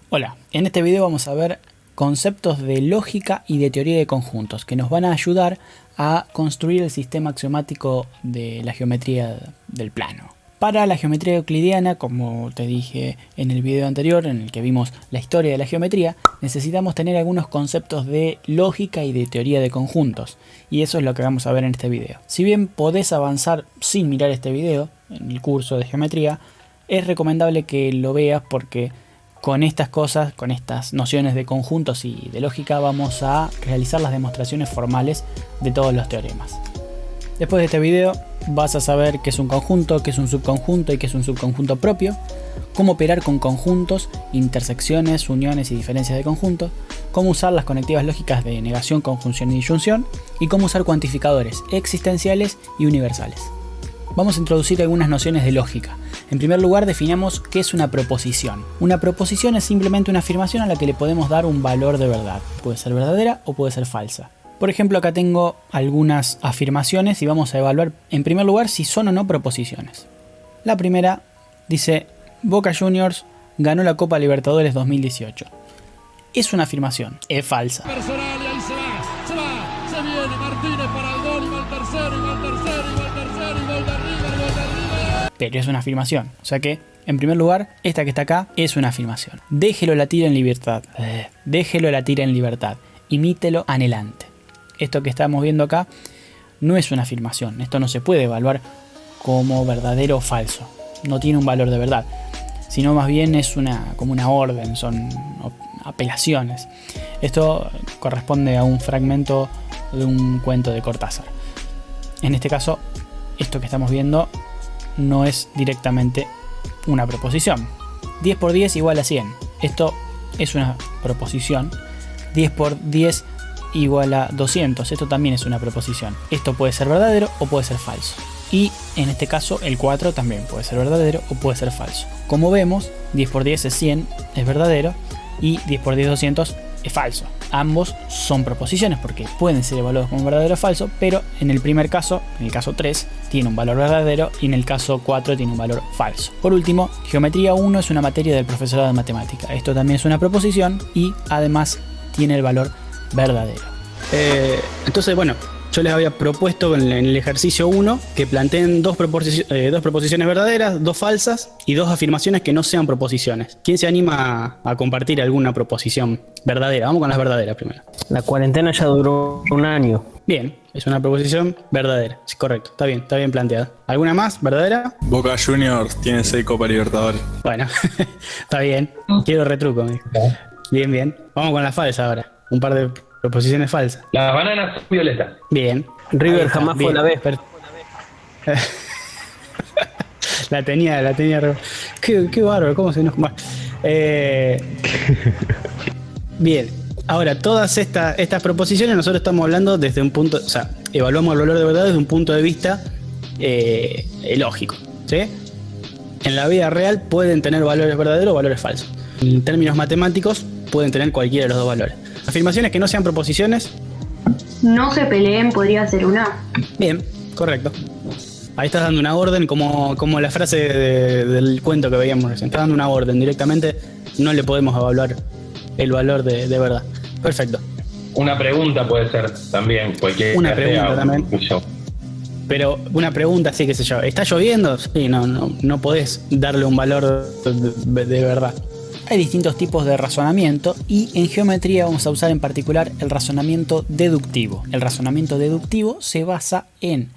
Hola, en este video vamos a ver conceptos de lógica y de teoría de conjuntos que nos van a ayudar a construir el sistema axiomático de la geometría del plano. Para la geometría euclidiana, como te dije en el video anterior en el que vimos la historia de la geometría, necesitamos tener algunos conceptos de lógica y de teoría de conjuntos, y eso es lo que vamos a ver en este video. Si bien podés avanzar sin mirar este video en el curso de geometría, es recomendable que lo veas porque con estas cosas, con estas nociones de conjuntos y de lógica, vamos a realizar las demostraciones formales de todos los teoremas. Después de este video vas a saber qué es un conjunto, qué es un subconjunto y qué es un subconjunto propio, cómo operar con conjuntos, intersecciones, uniones y diferencias de conjuntos, cómo usar las conectivas lógicas de negación, conjunción y disyunción, y cómo usar cuantificadores existenciales y universales. Vamos a introducir algunas nociones de lógica. En primer lugar, definamos qué es una proposición. Una proposición es simplemente una afirmación a la que le podemos dar un valor de verdad. Puede ser verdadera o puede ser falsa. Por ejemplo, acá tengo algunas afirmaciones y vamos a evaluar en primer lugar si son o no proposiciones. La primera dice: Boca Juniors ganó la Copa Libertadores 2018. Es una afirmación, es falsa. Personal y ahí se viene Martínez para el gol y va el tercero, y va el tercero, y va el tercero, y gol de River, gol de River. Pero es una afirmación, o sea que, en primer lugar, esta que está acá es una afirmación. Déjelo latir en libertad. Déjelo latir en libertad. Imítelo anhelante. Esto que estamos viendo acá no es una afirmación. Esto no se puede evaluar como verdadero o falso. No tiene un valor de verdad. Sino más bien es como una orden, son apelaciones. Esto corresponde a un fragmento de un cuento de Cortázar. En este caso, esto que estamos viendo no es directamente una proposición. 10 por 10 igual a 100. Esto es una proposición. 10 por 10 igual a 200. Esto también es una proposición. Esto puede ser verdadero o puede ser falso. Y en este caso el 4 también puede ser verdadero o puede ser falso. Como vemos, 10 por 10 es 100, es verdadero, y 10 por 10 200 es falso. Ambos son proposiciones porque pueden ser evaluados como verdadero o falso, pero en el primer caso, en el caso 3, tiene un valor verdadero y en el caso 4 tiene un valor falso. Por último, Geometría 1 es una materia del profesorado de matemática. Esto también es una proposición y además tiene el valor verdadero. Entonces, bueno, yo les había propuesto en el ejercicio 1 que planteen dos proposiciones verdaderas, dos falsas y dos afirmaciones que no sean proposiciones. ¿Quién se anima a compartir alguna proposición verdadera? Vamos con las verdaderas primero. La cuarentena ya duró un año. Bien, es una proposición verdadera. Sí, correcto, está bien planteada. ¿Alguna más verdadera? Boca Juniors tiene 6 Copa Libertadores. Bueno, está bien. Quiero retruco, me dijo. Bien. Vamos con la falsa ahora. Un par de proposiciones falsas. Las bananas son violetas. Bien. River jamás fue la vez. La tenía. Qué bárbaro, ¿cómo se nos... Bien. Ahora, todas estas proposiciones nosotros estamos hablando desde un punto... O sea, evaluamos el valor de verdad desde un punto de vista lógico, ¿sí? En la vida real pueden tener valores verdaderos o valores falsos. En términos matemáticos pueden tener cualquiera de los dos valores. Afirmaciones que no sean proposiciones. No se peleen, podría ser una. Bien, correcto. Ahí estás dando una orden, como la frase del cuento que veíamos recién. Estás dando una orden directamente, no le podemos evaluar el valor de verdad. Perfecto. Una pregunta puede ser también, cualquier. Una pregunta también. Pero una pregunta, sí, qué sé yo. ¿Está lloviendo? Sí, no podés darle un valor de verdad. Hay distintos tipos de razonamiento y en geometría vamos a usar en particular el razonamiento deductivo. El razonamiento deductivo se basa en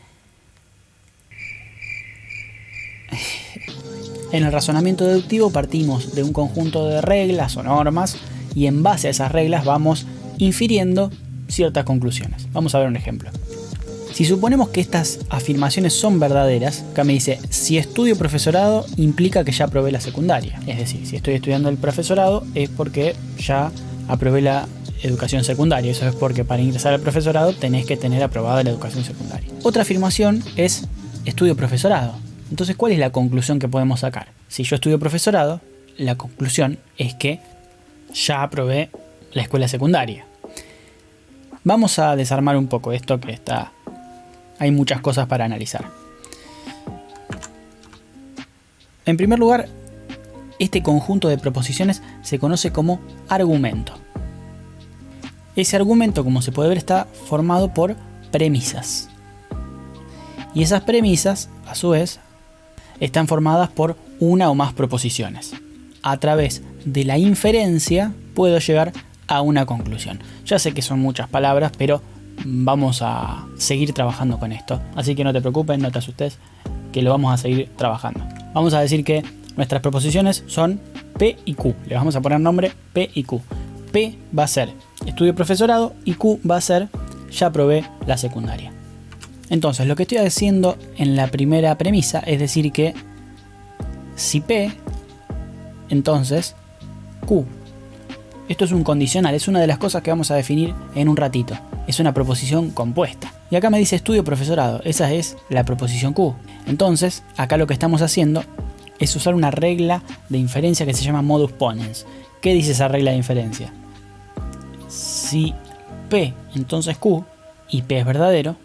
el razonamiento deductivo partimos de un conjunto de reglas o normas y en base a esas reglas vamos infiriendo ciertas conclusiones. Vamos a ver un ejemplo. Si suponemos que estas afirmaciones son verdaderas, acá me dice, si estudio profesorado implica que ya aprobé la secundaria. Es decir, si estoy estudiando el profesorado es porque ya aprobé la educación secundaria. Eso es porque para ingresar al profesorado tenés que tener aprobada la educación secundaria. Otra afirmación es estudio profesorado. Entonces, ¿cuál es la conclusión que podemos sacar? Si yo estudio profesorado, la conclusión es que ya aprobé la escuela secundaria. Vamos a desarmar un poco esto que está... Hay muchas cosas para analizar. En primer lugar, Este conjunto de proposiciones se conoce como argumento. Ese argumento, como se puede ver, está formado por premisas. Y esas premisas, a su vez, están formadas por una o más proposiciones. A través de la inferencia puedo llegar a una conclusión. Ya sé que son muchas palabras, pero vamos a seguir trabajando con esto. Así que no te preocupes, no te asustes, que lo vamos a seguir trabajando. Vamos a decir que nuestras proposiciones son P y Q. Le vamos a poner nombre P y Q. P va a ser estudio profesorado y Q va a ser ya aprobé la secundaria. Entonces, lo que estoy haciendo en la primera premisa es decir que si P, entonces Q. Esto es un condicional, es una de las cosas que vamos a definir en un ratito. Es una proposición compuesta. Y acá me dice estudio profesorado, esa es la proposición Q. Entonces, acá lo que estamos haciendo es usar una regla de inferencia que se llama modus ponens. ¿Qué dice esa regla de inferencia? Si P, entonces Q, y P es verdadero,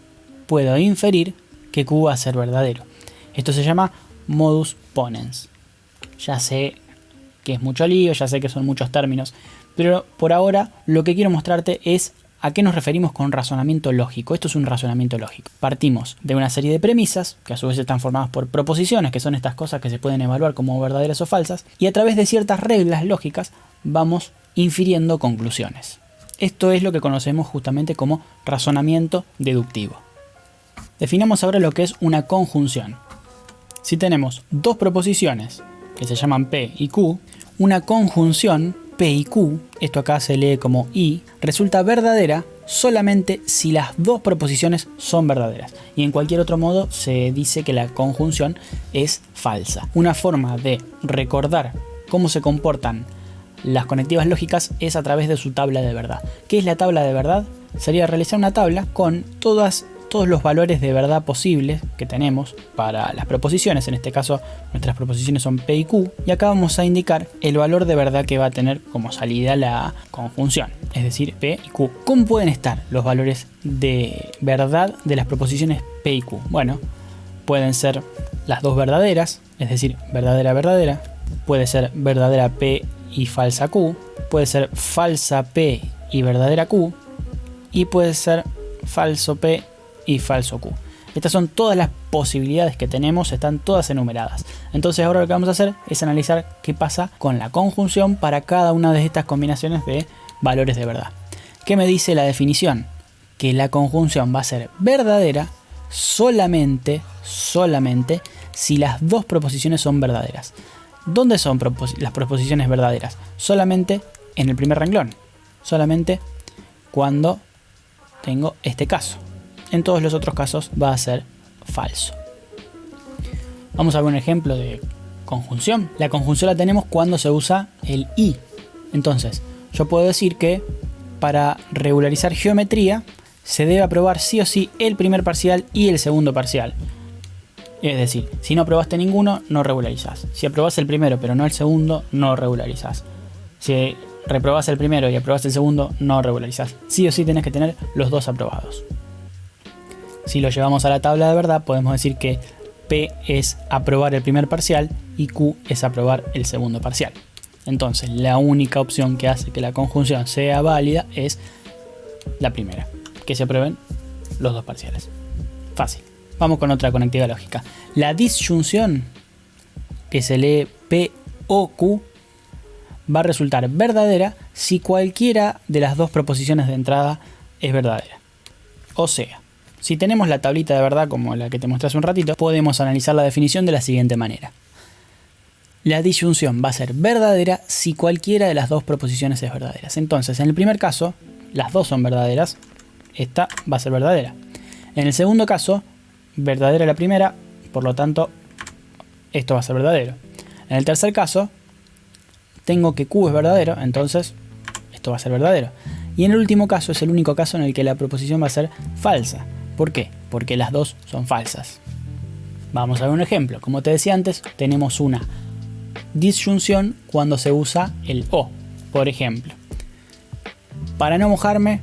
puedo inferir que Q va a ser verdadero. Esto se llama modus ponens. Ya sé que es mucho lío, ya sé que son muchos términos, pero por ahora lo que quiero mostrarte es a qué nos referimos con razonamiento lógico. Esto es un razonamiento lógico. Partimos de una serie de premisas, que a su vez están formadas por proposiciones, que son estas cosas que se pueden evaluar como verdaderas o falsas, y a través de ciertas reglas lógicas vamos infiriendo conclusiones. Esto es lo que conocemos justamente como razonamiento deductivo. Definamos ahora lo que es una conjunción. Si tenemos dos proposiciones que se llaman P y Q, una conjunción P y Q, esto acá se lee como I, resulta verdadera solamente si las dos proposiciones son verdaderas. Y en cualquier otro modo se dice que la conjunción es falsa. Una forma de recordar cómo se comportan las conectivas lógicas es a través de su tabla de verdad. ¿Qué es la tabla de verdad? Sería realizar una tabla con todos los valores de verdad posibles que tenemos para las proposiciones. En este caso nuestras proposiciones son P y Q, y acá vamos a indicar el valor de verdad que va a tener como salida la conjunción, es decir, P y Q. ¿Cómo pueden estar los valores de verdad de las proposiciones P y Q? Bueno, pueden ser las dos verdaderas, es decir, verdadera verdadera, puede ser verdadera P y falsa Q, puede ser falsa P y verdadera Q, y puede ser falso P y falso Q. Estas son todas las posibilidades que tenemos, están todas enumeradas. Entonces ahora lo que vamos a hacer es analizar qué pasa con la conjunción para cada una de estas combinaciones de valores de verdad. ¿Qué me dice la definición? Que la conjunción va a ser verdadera solamente si las dos proposiciones son verdaderas. ¿Dónde son las proposiciones verdaderas? Solamente en el primer renglón, solamente cuando tengo este caso. En todos los otros casos va a ser falso. Vamos a ver un ejemplo de conjunción. La conjunción la tenemos cuando se usa el y. Entonces, yo puedo decir que para regularizar geometría se debe aprobar sí o sí el primer parcial y el segundo parcial. Es decir, si no aprobaste ninguno, no regularizás. Si aprobás el primero pero no el segundo, no regularizás. Si reprobás el primero y aprobás el segundo, no regularizás. Sí o sí tenés que tener los dos aprobados. Si lo llevamos a la tabla de verdad, podemos decir que P es aprobar el primer parcial y Q es aprobar el segundo parcial. Entonces, la única opción que hace que la conjunción sea válida es la primera, que se aprueben los dos parciales. Fácil. Vamos con otra conectiva lógica. La disyunción, que se lee P o Q, va a resultar verdadera si cualquiera de las dos proposiciones de entrada es verdadera. O sea, si tenemos la tablita de verdad como la que te mostré hace un ratito, podemos analizar la definición de la siguiente manera. La disyunción va a ser verdadera si cualquiera de las dos proposiciones es verdadera. Entonces, en el primer caso, las dos son verdaderas, esta va a ser verdadera. En el segundo caso, verdadera la primera, por lo tanto, esto va a ser verdadero. En el tercer caso, tengo que Q es verdadero, entonces esto va a ser verdadero. Y en el último caso es el único caso en el que la proposición va a ser falsa. ¿Por qué? Porque las dos son falsas. Vamos a ver un ejemplo. Como te decía antes, tenemos una disyunción cuando se usa el o. Por ejemplo, para no mojarme,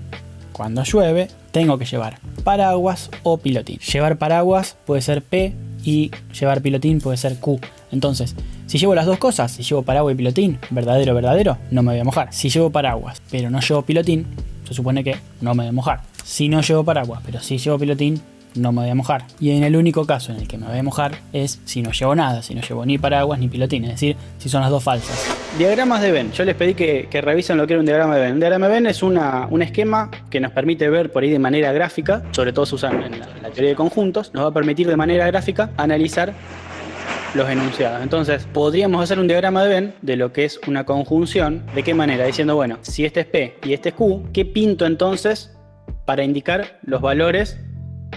cuando llueve, tengo que llevar paraguas o pilotín. Llevar paraguas puede ser P y llevar pilotín puede ser Q. Entonces, Si llevo las dos cosas, si llevo paraguas y pilotín, verdadero, verdadero, no me voy a mojar. Si llevo paraguas, pero no llevo pilotín, se supone que no me voy a mojar. Si no llevo paraguas, pero sí llevo pilotín, no me voy a mojar. Y en el único caso en el que me voy a mojar es si no llevo nada, si no llevo ni paraguas ni pilotín, es decir, si son las dos falsas. Diagramas de Venn. Yo les pedí que revisen lo que era un diagrama de Venn. Un diagrama de Venn es un esquema que nos permite ver por ahí de manera gráfica, sobre todo se usa en la teoría de conjuntos, nos va a permitir de manera gráfica analizar los enunciados. Entonces, podríamos hacer un diagrama de Venn de lo que es una conjunción. ¿De qué manera? Diciendo, bueno, si este es P y este es Q, ¿qué pinto entonces para indicar los valores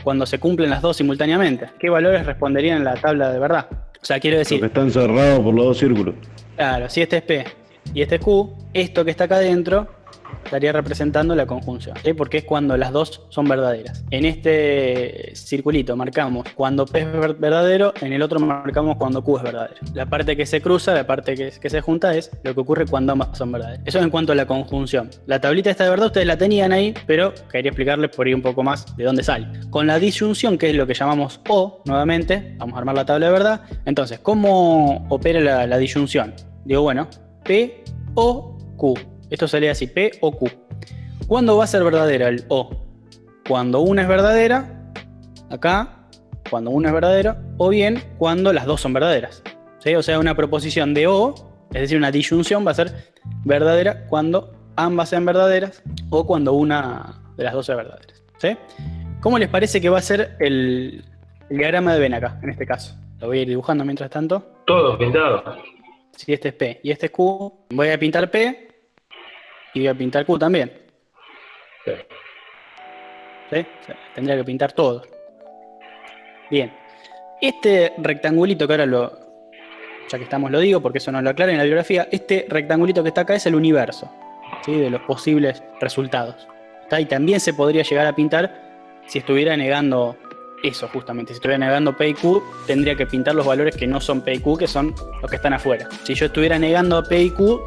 cuando se cumplen las dos simultáneamente? ¿Qué valores responderían en la tabla de verdad? O sea, quiero decir... Porque están cerrados por los dos círculos. Claro, si este es P y este es Q, esto que está acá adentro estaría representando la conjunción, ¿sí? Porque es cuando las dos son verdaderas. En este circulito marcamos cuando P es verdadero, en el otro marcamos cuando Q es verdadero. La parte que se cruza, la parte que se junta es lo que ocurre cuando ambas son verdaderas. Eso en cuanto a la conjunción. La tablita esta de verdad ustedes la tenían ahí, pero quería explicarles por ahí un poco más de dónde sale. Con la disyunción, que es lo que llamamos O, nuevamente, vamos a armar la tabla de verdad. Entonces, ¿cómo opera la disyunción? Digo, bueno, P o Q. Esto sería así, P o Q. ¿Cuándo va a ser verdadera el O? Cuando una es verdadera, acá, cuando uno es verdadero, o bien cuando las dos son verdaderas, ¿sí? O sea, una proposición de O, es decir, una disyunción va a ser verdadera cuando ambas sean verdaderas o cuando una de las dos sea verdadera, ¿sí? ¿Cómo les parece que va a ser el diagrama de Venn acá, en este caso? Lo voy a ir dibujando mientras tanto. Todo pintado. Si este es P y este es Q, voy a pintar P y voy a pintar Q también. Sí. ¿Sí? O sea, tendría que pintar todo. Bien. Este rectangulito que ahora ya que estamos lo digo porque eso no lo aclara en la bibliografía, este rectangulito que está acá es el universo, ¿sí? De los posibles resultados. ¿Está? Y también se podría llegar a pintar si estuviera negando eso justamente. Si estuviera negando P y Q, tendría que pintar los valores que no son P y Q, que son los que están afuera. Si yo estuviera negando P y Q,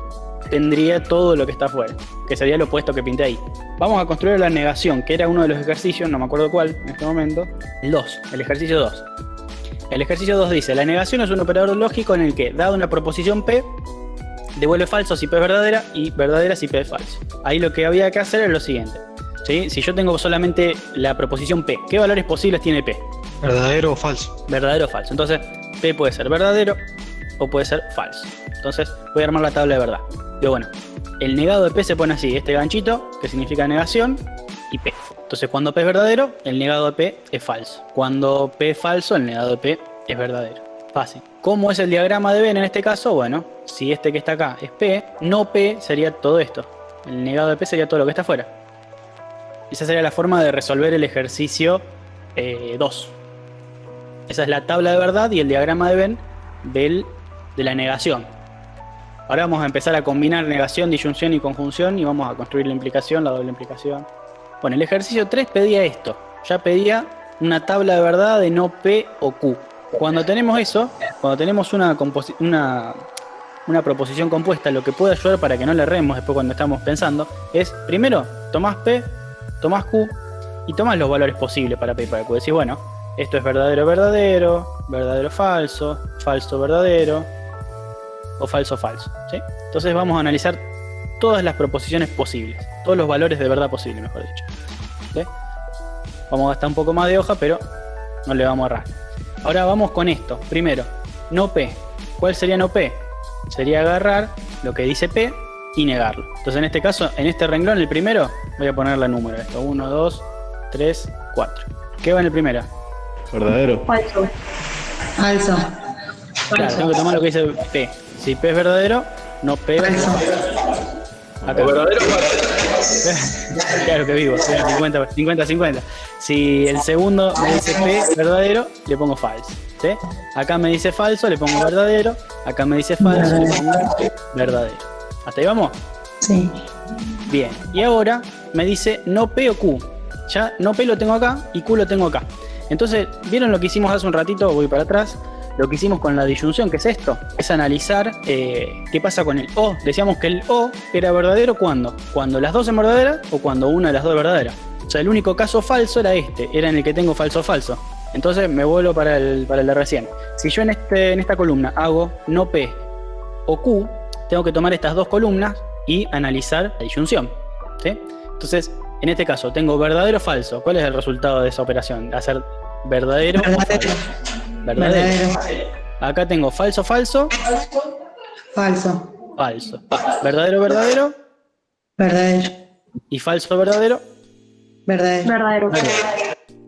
tendría todo lo que está afuera, que sería lo opuesto que pinté ahí. Vamos a construir la negación, que era uno de los ejercicios, no me acuerdo cuál en este momento. El 2, el ejercicio 2. El ejercicio 2 dice, la negación es un operador lógico en el que, dado una proposición P, devuelve falso si P es verdadera y verdadera si P es falso. Ahí lo que había que hacer es lo siguiente, ¿sí? Si yo tengo solamente la proposición P, ¿qué valores posibles tiene P? ¿Verdadero o falso? Verdadero o falso. Entonces, P puede ser verdadero o puede ser falso. Entonces, voy a armar la tabla de verdad. Digo, bueno, el negado de P se pone así, este ganchito, que significa negación, y P. Entonces, cuando P es verdadero, el negado de P es falso. Cuando P es falso, el negado de P es verdadero. Fácil. ¿Cómo es el diagrama de Venn en este caso? Bueno, si este que está acá es P, no P sería todo esto. El negado de P sería todo lo que está afuera. Esa sería la forma de resolver el ejercicio 2. Esa es la tabla de verdad y el diagrama de Venn de la negación. Ahora vamos a empezar a combinar negación, disyunción y conjunción y vamos a construir la implicación, la doble implicación. Bueno, el ejercicio 3 pedía esto. Ya pedía una tabla de verdad de no P o Q. Cuando tenemos eso, cuando tenemos una proposición compuesta, lo que puede ayudar para que no le erremos después cuando estamos pensando es, primero, tomás P, tomás Q y tomás los valores posibles para P y para Q. Decís, bueno, esto es verdadero, verdadero, verdadero, falso, falso, verdadero o falso, falso, ¿sí? Entonces vamos a analizar todas las proposiciones posibles, todos los valores de verdad posibles, mejor dicho, ¿sí? Vamos a gastar un poco más de hoja, pero no le vamos a errar. Ahora vamos con esto. Primero, no P. ¿Cuál sería no P? Sería agarrar lo que dice P y negarlo. Entonces en este caso, en este renglón, el primero, voy a ponerle el número. Esto, 1, 2, 3, 4. ¿Qué va en el primero? Verdadero. Falso. Falso. Claro, tengo que tomar lo que dice P. Si P es verdadero, no P. Falso. Acá. ¿Verdadero? Claro que vivo, 50-50. Si el segundo me dice P verdadero, le pongo falso, ¿sí? Acá me dice falso, le pongo verdadero. Acá me dice falso, le pongo verdadero. ¿Hasta ahí vamos? Sí. Bien, y ahora me dice no P o Q. Ya no P lo tengo acá y Q lo tengo acá. Entonces, ¿vieron lo que hicimos hace un ratito? Voy para atrás. Lo que hicimos con la disyunción, ¿qué es esto? Es analizar qué pasa con el O. Decíamos que el O era verdadero ¿cuándo? Cuando las dos son verdaderas o cuando una de las dos es verdadera. O sea, el único caso falso era este, era en el que tengo falso falso. Entonces me vuelvo para el de recién. Si yo en esta columna hago no P o Q, tengo que tomar estas dos columnas y analizar la disyunción, ¿sí? Entonces, en este caso, tengo verdadero o falso. ¿Cuál es el resultado de esa operación? Hacer verdadero o falso. Verdadero. Acá tengo falso, falso. Falso. Falso. Verdadero, verdadero. Verdadero. Y falso, verdadero. Verdadero. Verdadero.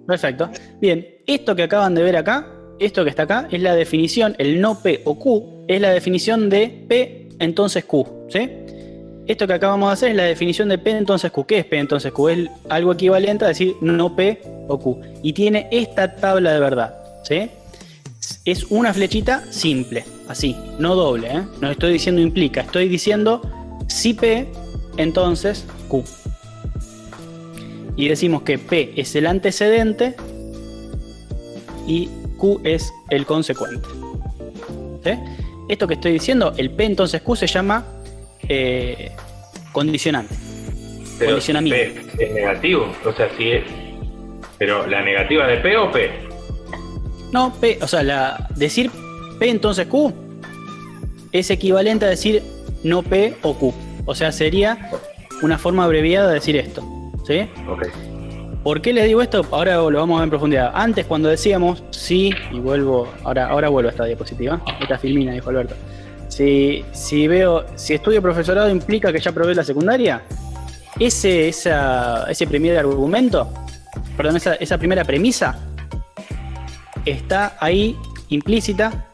Perfecto. Bien, esto que acaban de ver acá, esto que está acá, es la definición, el no P o Q, es la definición de P entonces Q, ¿sí? Esto que acabamos de hacer es la definición de P entonces Q. ¿Qué es P entonces Q? Es algo equivalente a decir no P o Q. Y tiene esta tabla de verdad, ¿sí? Es una flechita simple, así, no doble, ¿eh? No estoy diciendo implica, estoy diciendo si P, entonces Q. Y decimos que P es el antecedente y Q es el consecuente, ¿sí? Esto que estoy diciendo, el P entonces Q se llama condicionante. Pero Condicionamiento. P es negativo, o sea, si es. Pero la negativa de P o P. No, P, o sea, decir P entonces Q es equivalente a decir no P o Q. O sea, sería una forma abreviada de decir esto, ¿sí? Ok. ¿Por qué les digo esto? Ahora lo vamos a ver en profundidad. Antes, cuando decíamos sí, y vuelvo, ahora vuelvo a esta diapositiva, esta filmina, dijo Alberto. Si estudio profesorado implica que ya probé la secundaria, ese primer argumento, perdón, esa primera premisa, está ahí implícita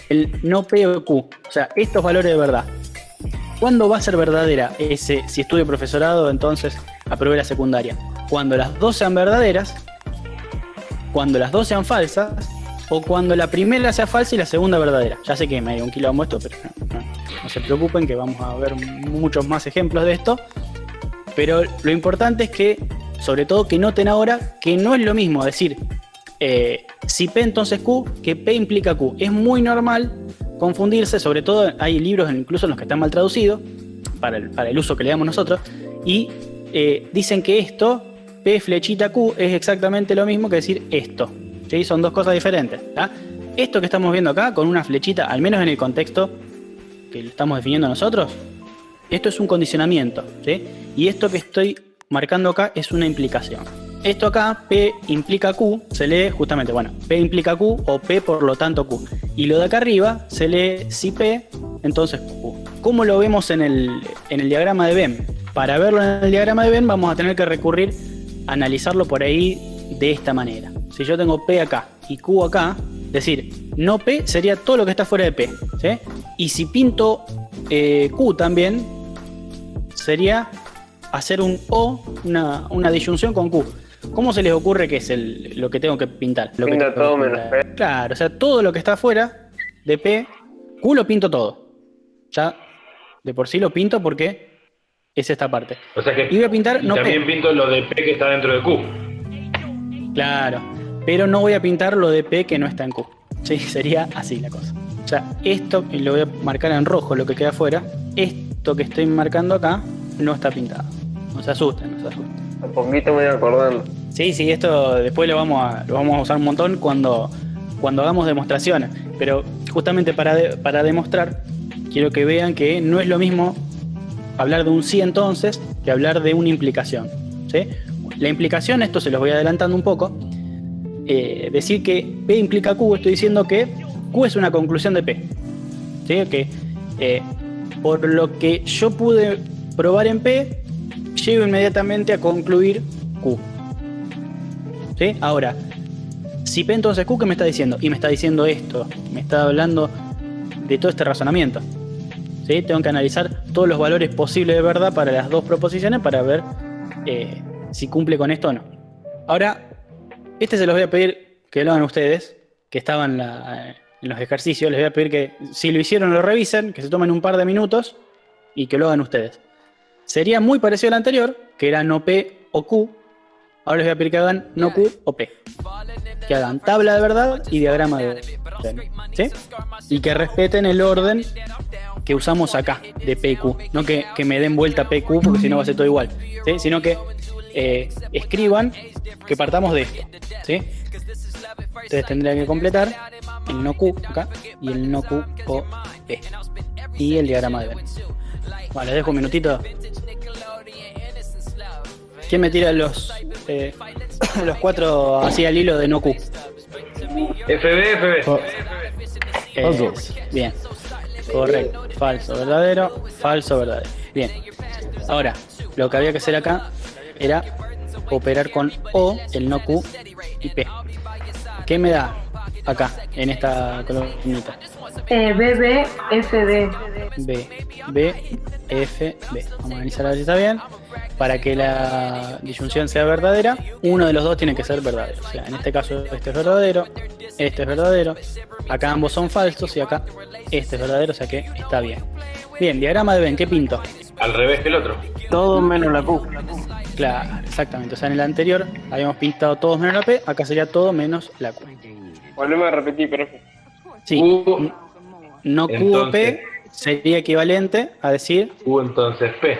el no P o Q, o sea, estos valores de verdad. ¿Cuándo va a ser verdadera si estudio profesorado, entonces aprobé la secundaria? Cuando las dos sean verdaderas, cuando las dos sean falsas, o cuando la primera sea falsa y la segunda verdadera. Ya sé que me dio un quilombo esto, pero no se preocupen que vamos a ver muchos más ejemplos de esto. Pero lo importante es que, sobre todo, que noten ahora que no es lo mismo decir si P entonces Q, que P implica Q. Es muy normal confundirse, sobre todo hay libros incluso en los que están mal traducidos, para el uso que le damos nosotros, y dicen que esto, P flechita Q, es exactamente lo mismo que decir esto. ¿Sí? Son dos cosas diferentes, ¿tá? Esto que estamos viendo acá, con una flechita, al menos en el contexto que lo estamos definiendo nosotros, esto es un condicionamiento, ¿sí? Y esto que estoy marcando acá es una implicación. Esto acá, P implica Q, se lee justamente, bueno, P implica Q o P por lo tanto Q. Y lo de acá arriba se lee si P, entonces Q. ¿Cómo lo vemos en el diagrama de Venn? Para verlo en el diagrama de Venn vamos a tener que recurrir a analizarlo por ahí de esta manera. Si yo tengo P acá y Q acá, es decir, no P sería todo lo que está fuera de P, ¿sí? Y si pinto Q también, sería hacer un O, una disyunción con Q. ¿Cómo se les ocurre que es lo que tengo que pintar? Pinta todo menos P. Claro, o sea, todo lo que está afuera de P, Q lo pinto todo. Ya de por sí lo pinto porque es esta parte. O sea que y voy a pintar no también P. pinto lo de P que está dentro de Q. Claro, pero no voy a pintar lo de P que no está en Q. Sí, sería así la cosa. O sea, esto, y lo voy a marcar en rojo, lo que queda afuera, esto que estoy marcando acá no está pintado. No se asusten, no se asusten. Un poquito me voy acordando. Sí, esto después lo vamos a usar un montón cuando hagamos demostraciones. Pero justamente para demostrar, quiero que vean que no es lo mismo hablar de un sí entonces que hablar de una implicación, ¿sí? La implicación, esto se los voy adelantando un poco, decir que P implica Q, estoy diciendo que Q es una conclusión de P, ¿sí? Que por lo que yo pude probar en P, llego inmediatamente a concluir Q, ¿sí? Ahora, si P entonces Q, ¿qué me está diciendo? Y me está diciendo esto, me está hablando de todo este razonamiento, ¿sí? Tengo que analizar todos los valores posibles de verdad para las dos proposiciones para ver si cumple con esto o no. Ahora, se los voy a pedir que lo hagan ustedes, que estaban en los ejercicios. Les voy a pedir que, si lo hicieron, lo revisen, que se tomen un par de minutos y que lo hagan ustedes. Sería muy parecido al anterior, que era no P o Q. Ahora les voy a pedir que hagan no Q o P. Que hagan tabla de verdad y diagrama de Venn, ¿sí? Y que respeten el orden que usamos acá, de P y Q. No que me den vuelta P y Q, porque si no va a ser todo igual, ¿sí? Sino que escriban que partamos de esto, ¿sí? Ustedes tendrían que completar el no Q acá y el no Q o P y el diagrama de Venn. Vale, les dejo un minutito. ¿Quién me tira los 4 así al hilo de no Q? FB. Falso. Bien, correcto, falso, verdadero, bien. Ahora, lo que había que hacer acá era operar con O, el no Q y P. ¿Qué me da acá, en esta columnita? BB, FB. B, F, B. Vamos a analizar a ver si está bien. Para que la disyunción sea verdadera, uno de los dos tiene que ser verdadero. O sea, en este caso este es verdadero, este es verdadero. Acá ambos son falsos y acá este es verdadero, o sea que está bien. Bien, diagrama de Venn, ¿qué pinto? Al revés que el otro. Todo menos la Q. Claro, exactamente. O sea, en el anterior habíamos pintado todos menos la P, acá sería todo menos la Q. Volvemos a repetir, profe. Sí, Q, no Q o entonces, P sería equivalente a decir, Q entonces P.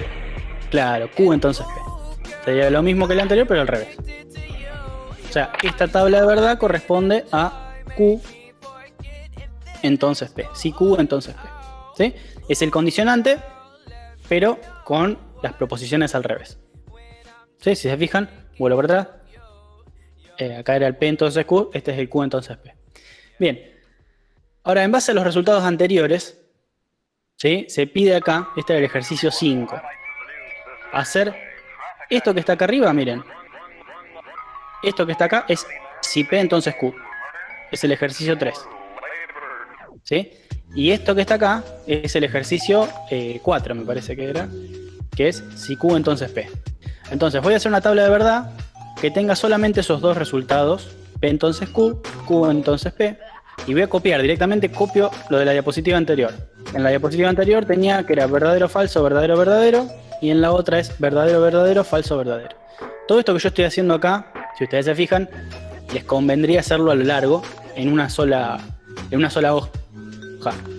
claro, Q entonces P. Sería lo mismo que el anterior, pero al revés. O sea, esta tabla de verdad corresponde a Q entonces P. Si Q entonces P. ¿Sí? Es el condicionante, pero con las proposiciones al revés. ¿Sí? Si se fijan, vuelvo para atrás. Acá era el P entonces Q, este es el Q entonces P. Bien. Ahora, en base a los resultados anteriores, ¿sí? Se pide acá, este era el ejercicio 5, hacer esto que está acá arriba, miren. Esto que está acá es si P entonces Q. Es el ejercicio 3. ¿Sí? Y esto que está acá es el ejercicio 4, me parece que era, que es si Q entonces P. Entonces voy a hacer una tabla de verdad que tenga solamente esos dos resultados, P entonces Q, Q entonces P, y voy a copiar, directamente copio lo de la diapositiva anterior. En la diapositiva anterior tenía que era verdadero, falso, verdadero, verdadero, y en la otra es verdadero, verdadero, falso, verdadero. Todo esto que yo estoy haciendo acá, si ustedes se fijan, les convendría hacerlo a lo largo, en una sola hoja.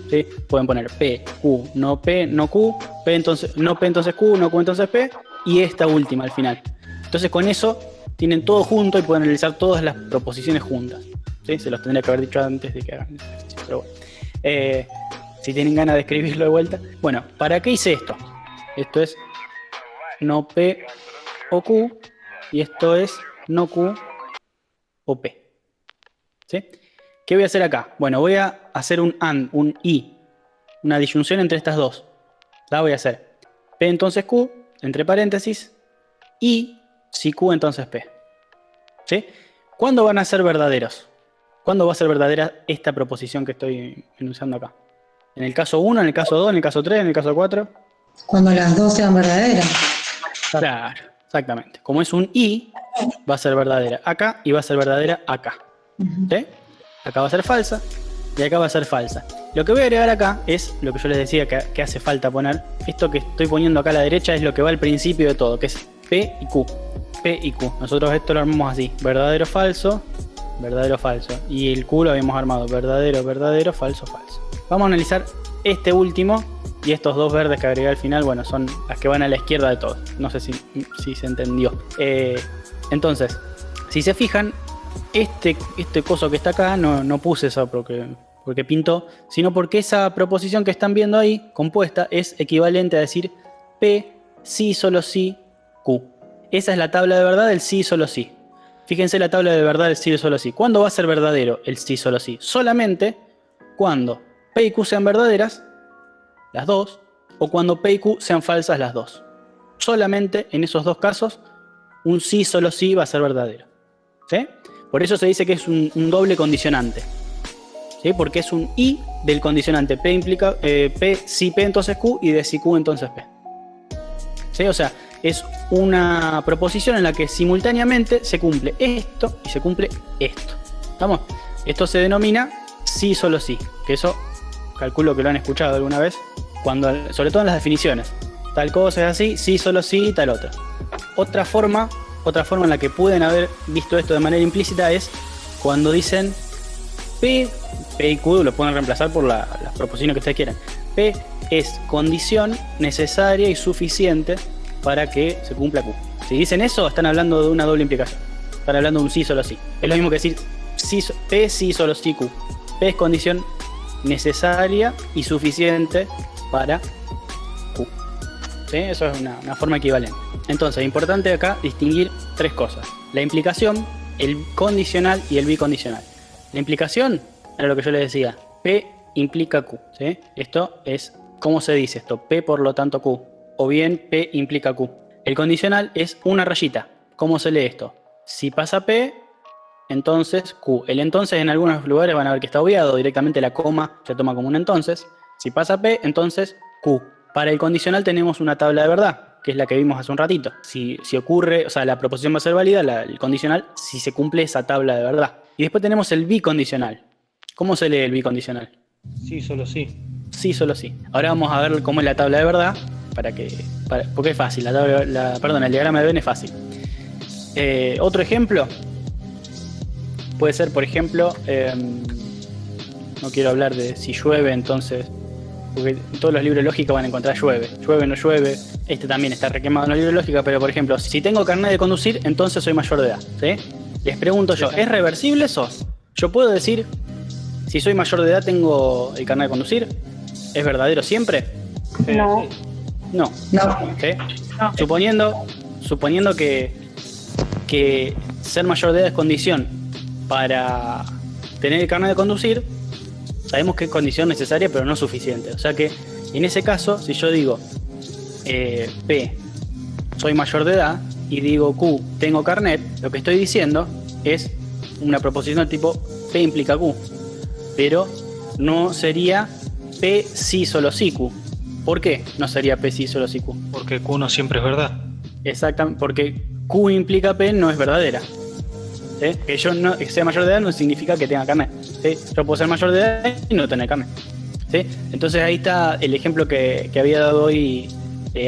¿Sí? Pueden poner P, Q, no Q, P entonces, no P entonces Q, no Q entonces P, y esta última al final. Entonces con eso tienen todo junto y pueden analizar todas las proposiciones juntas. ¿Sí? Se los tendría que haber dicho antes de que hagan el ejercicio, pero bueno. Si tienen ganas de escribirlo de vuelta. Bueno, ¿para qué hice esto? Esto es no P o Q, y esto es no Q o P. ¿Sí? ¿Qué voy a hacer acá? Bueno, voy a hacer un AND, un I, una disyunción entre estas dos. La voy a hacer P entonces Q, entre paréntesis, y si Q entonces P. ¿Sí? ¿Cuándo van a ser verdaderos? ¿Cuándo va a ser verdadera esta proposición que estoy enunciando acá? ¿En el caso 1, en el caso 2, en el caso 3, en el caso 4? Cuando las dos sean verdaderas. Claro, exactamente. Como es un I, va a ser verdadera acá y va a ser verdadera acá. ¿Sí? Acá va a ser falsa y acá va a ser falsa. Lo que voy a agregar acá es lo que yo les decía que hace falta poner. Esto que estoy poniendo acá a la derecha es lo que va al principio de todo, que es P y Q. P y Q. Nosotros esto lo armamos así. Verdadero, falso, verdadero, falso. Y el Q lo habíamos armado verdadero, verdadero, falso, falso. Vamos a analizar este último y estos dos verdes que agregué al final, bueno, son las que van a la izquierda de todos. No sé si se entendió. Entonces, si se fijan, este coso que está acá no puse eso porque pintó, sino porque esa proposición que están viendo ahí, compuesta, es equivalente a decir P, sí, solo sí, Q. Esa es la tabla de verdad del sí, solo sí. Fíjense la tabla de verdad del sí, solo sí. ¿Cuándo va a ser verdadero el sí, solo sí? Solamente cuando P y Q sean verdaderas, las dos, o cuando P y Q sean falsas, las dos. Solamente en esos dos casos, un sí, solo sí va a ser verdadero. ¿Sí? Por eso se dice que es un doble condicionante. ¿Sí? Porque es un I del condicionante. P implica P, si P entonces Q, y de si Q entonces P. ¿Sí? O sea, es una proposición en la que simultáneamente se cumple esto y se cumple esto. ¿Estamos? Esto se denomina sí, solo sí. Que eso calculo que lo han escuchado alguna vez, sobre todo en las definiciones. Tal cosa es así, sí, solo sí, tal otra. Otra forma en la que pueden haber visto esto de manera implícita es cuando dicen P y Q, lo pueden reemplazar por las proposiciones que ustedes quieran. P es condición necesaria y suficiente para que se cumpla Q. Si dicen eso, están hablando de una doble implicación. Están hablando de un sí solo sí. Es lo mismo que decir P sí solo sí Q. P es condición necesaria y suficiente para Q. ¿Sí? Eso es una forma equivalente. Entonces, es importante acá distinguir tres cosas. La implicación, el condicional y el bicondicional. La implicación era lo que yo les decía. P implica Q. ¿Sí? Esto es, ¿cómo se dice esto? P por lo tanto Q. O bien P implica Q. El condicional es una rayita. ¿Cómo se lee esto? Si pasa P, entonces Q. El entonces en algunos lugares van a ver que está obviado. Directamente la coma se toma como un entonces. Si pasa P, entonces Q. Para el condicional tenemos una tabla de verdad, que es la que vimos hace un ratito. Si ocurre, o sea, la proposición va a ser válida, el condicional, si se cumple esa tabla de verdad. Y después tenemos el bicondicional. ¿Cómo se lee el bicondicional? Sí, solo sí. Sí, solo sí. Ahora vamos a ver cómo es la tabla de verdad, porque es fácil. El diagrama de Venn es fácil. Otro ejemplo puede ser, por ejemplo, no quiero hablar de si llueve, entonces, porque en todos los libros de lógica van a encontrar llueve, no llueve. Este también está requemado en los libros de lógica, pero por ejemplo, si tengo carnet de conducir, entonces soy mayor de edad, ¿sí? Les pregunto yo, ¿es reversible eso? Yo puedo decir, si soy mayor de edad tengo el carnet de conducir. ¿Es verdadero siempre? No. No. ¿Sí? No. Suponiendo que ser mayor de edad es condición para tener el carnet de conducir, sabemos que es condición necesaria pero no suficiente. O sea que en ese caso, si yo digo P, soy mayor de edad, y digo Q, tengo carnet, lo que estoy diciendo es una proposición del tipo P implica Q, pero no sería P sí solo sí Q. ¿Por qué no sería P sí solo sí Q? Porque Q no siempre es verdad. Exactamente, porque Q implica P no es verdadera. ¿Sí? Que yo no que sea mayor de edad no significa que tenga carnet. ¿Sí? Yo puedo ser mayor de edad y no tener carnet. ¿Sí? Entonces ahí está el ejemplo que había dado hoy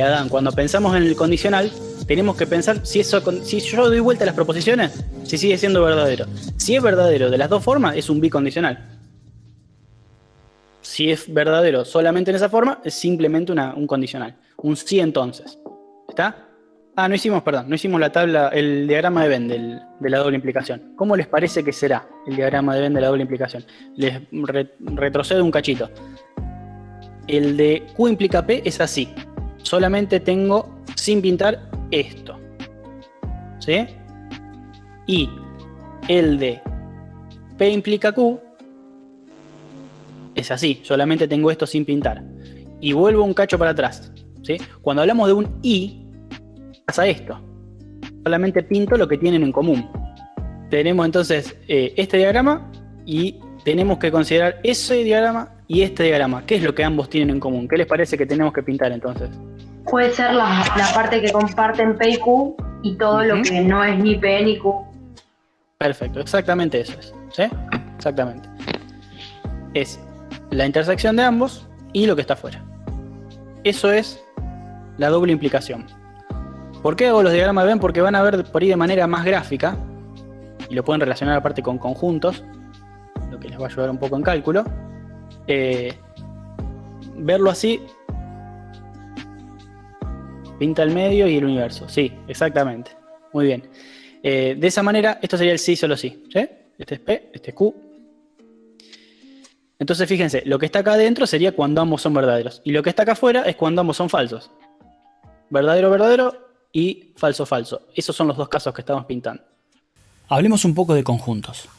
Adán. Cuando pensamos en el condicional, tenemos que pensar si yo doy vuelta a las proposiciones, si sigue siendo verdadero. Si es verdadero de las dos formas, es un bicondicional. Si es verdadero solamente en esa forma, es simplemente un condicional. Un sí entonces. ¿Está? No hicimos la tabla, el diagrama de Venn de la doble implicación. ¿Cómo les parece que será el diagrama de Venn de la doble implicación? Les retrocedo un cachito. El de Q implica P es así. Solamente tengo, sin pintar, esto. ¿Sí? Y el de P implica Q es así. Solamente tengo esto sin pintar. Y vuelvo un cacho para atrás. ¿Sí? Cuando hablamos de un I, pasa esto. Solamente pinto lo que tienen en común. Tenemos entonces este diagrama y tenemos que considerar ese diagrama y este diagrama. ¿Qué es lo que ambos tienen en común? ¿Qué les parece que tenemos que pintar entonces? Puede ser la parte que comparten P y Q y todo lo que no es ni P ni Q. Perfecto, exactamente eso es. ¿Sí? Exactamente. Es la intersección de ambos y lo que está afuera. Eso es la doble implicación. ¿Por qué hago los diagramas de Venn? Porque van a ver por ahí de manera más gráfica y lo pueden relacionar aparte con conjuntos, lo que les va a ayudar un poco en cálculo. Verlo así, pinta el medio y el universo. Sí, exactamente. Muy bien. De esa manera, esto sería el sí solo sí. ¿Sí? Este es P, este es Q. Entonces fíjense, lo que está acá adentro sería cuando ambos son verdaderos. Y lo que está acá afuera es cuando ambos son falsos. Verdadero, verdadero y falso, falso. Esos son los dos casos que estamos pintando. Hablemos un poco de conjuntos.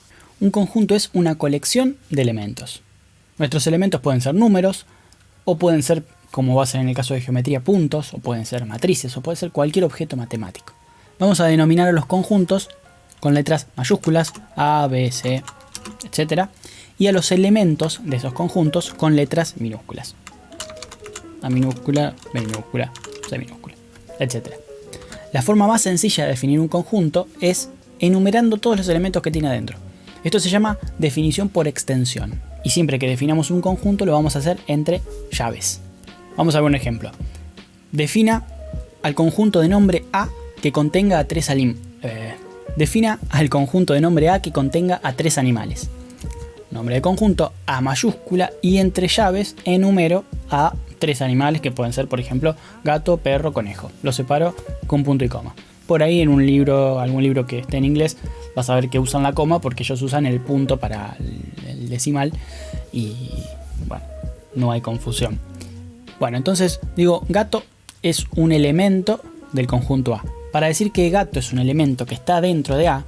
Un conjunto es una colección de elementos. Nuestros elementos pueden ser números, o pueden ser, como va a ser en el caso de geometría, puntos, o pueden ser matrices, o puede ser cualquier objeto matemático. Vamos a denominar a los conjuntos con letras mayúsculas, A, B, C, etc. Y a los elementos de esos conjuntos con letras minúsculas. A minúscula, B minúscula, C minúscula, etc. La forma más sencilla de definir un conjunto es enumerando todos los elementos que tiene adentro. Esto se llama definición por extensión. Y siempre que definamos un conjunto lo vamos a hacer entre llaves. Vamos a ver un ejemplo. Defina al conjunto de nombre A que contenga a tres defina al conjunto de nombre A que contenga a tres animales. Nombre de conjunto A mayúscula y entre llaves enumero a tres animales que pueden ser, por ejemplo, gato, perro, conejo. Los separo con punto y coma. por ahí en un libro, algún libro que esté en inglés, vas a ver que usan la coma porque ellos usan el punto para el decimal y bueno, no hay confusión. Bueno, entonces digo, gato es un elemento del conjunto A. Para decir que gato es un elemento que está dentro de A,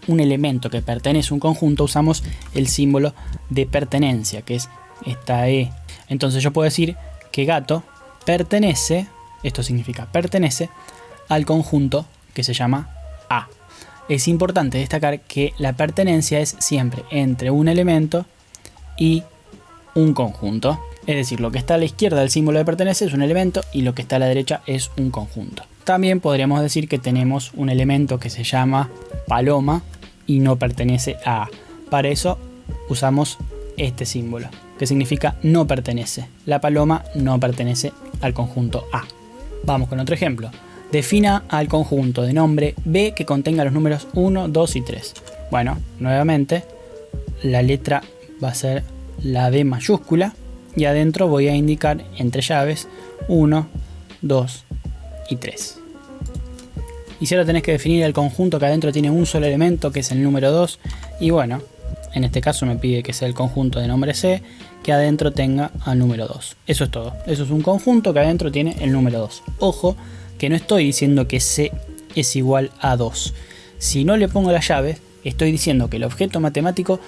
un elemento que pertenece a un conjunto, usamos el símbolo de pertenencia, que es esta E. Entonces yo puedo decir que gato pertenece, esto significa pertenece, al conjunto que se llama A. Es importante destacar que la pertenencia es siempre entre un elemento y un conjunto. Es decir, lo que está a la izquierda del símbolo de pertenece es un elemento y lo que está a la derecha es un conjunto. También podríamos decir que tenemos un elemento que se llama paloma y no pertenece a A. Para eso usamos este símbolo, que significa no pertenece. La paloma no pertenece al conjunto A. Vamos con otro ejemplo. Defina al conjunto de nombre B que contenga los números 1, 2 y 3. Bueno, nuevamente la letra va a ser la D mayúscula y adentro voy a indicar entre llaves 1, 2 y 3. Y si ahora tenés que definir el conjunto que adentro tiene un solo elemento, que es el número 2, y bueno, en este caso me pide que sea el conjunto de nombre C, que adentro tenga al número 2. Eso es todo. Eso es un conjunto que adentro tiene el número 2. Ojo, que no estoy diciendo que C es igual a 2. Si no le pongo la llave, estoy diciendo que el objeto matemático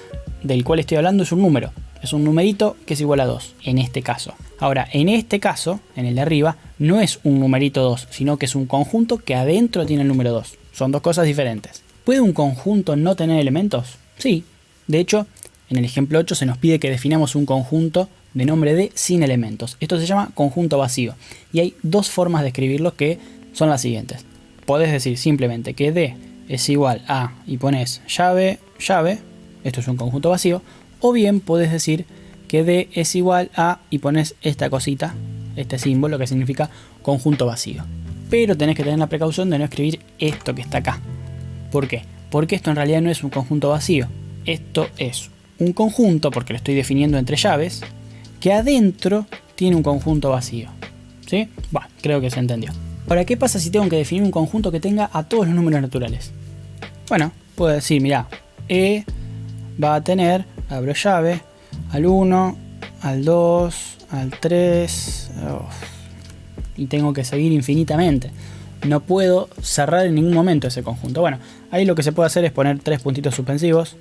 del cual estoy hablando es un número. Es un numerito que es igual a 2, en este caso. Ahora, en este caso, en el de arriba, no es un numerito 2, sino que es un conjunto que adentro tiene el número 2. Son dos cosas diferentes. ¿Puede un conjunto no tener elementos? Sí. De hecho, en el ejemplo 8 se nos pide que definamos un conjunto de nombre D sin elementos. Esto se llama conjunto vacío. Y hay dos formas de escribirlo que son las siguientes. Podés decir simplemente que D es igual a, y pones llave, llave. Esto es un conjunto vacío. O bien podés decir que D es igual a, y pones esta cosita, este símbolo que significa conjunto vacío. Pero tenés que tener la precaución de no escribir esto que está acá. ¿Por qué? Porque esto en realidad no es un conjunto vacío. Esto es un conjunto, porque lo estoy definiendo entre llaves, que adentro tiene un conjunto vacío. ¿Sí? Bueno, creo que se entendió. Ahora, ¿qué pasa si tengo que definir un conjunto que tenga a todos los números naturales? Bueno, puedo decir, mirá, E va a tener, abro llave, al 1, al 2, al 3, y tengo que seguir infinitamente. No puedo cerrar en ningún momento ese conjunto. Bueno, ahí lo que se puede hacer es poner 3 puntitos suspensivos,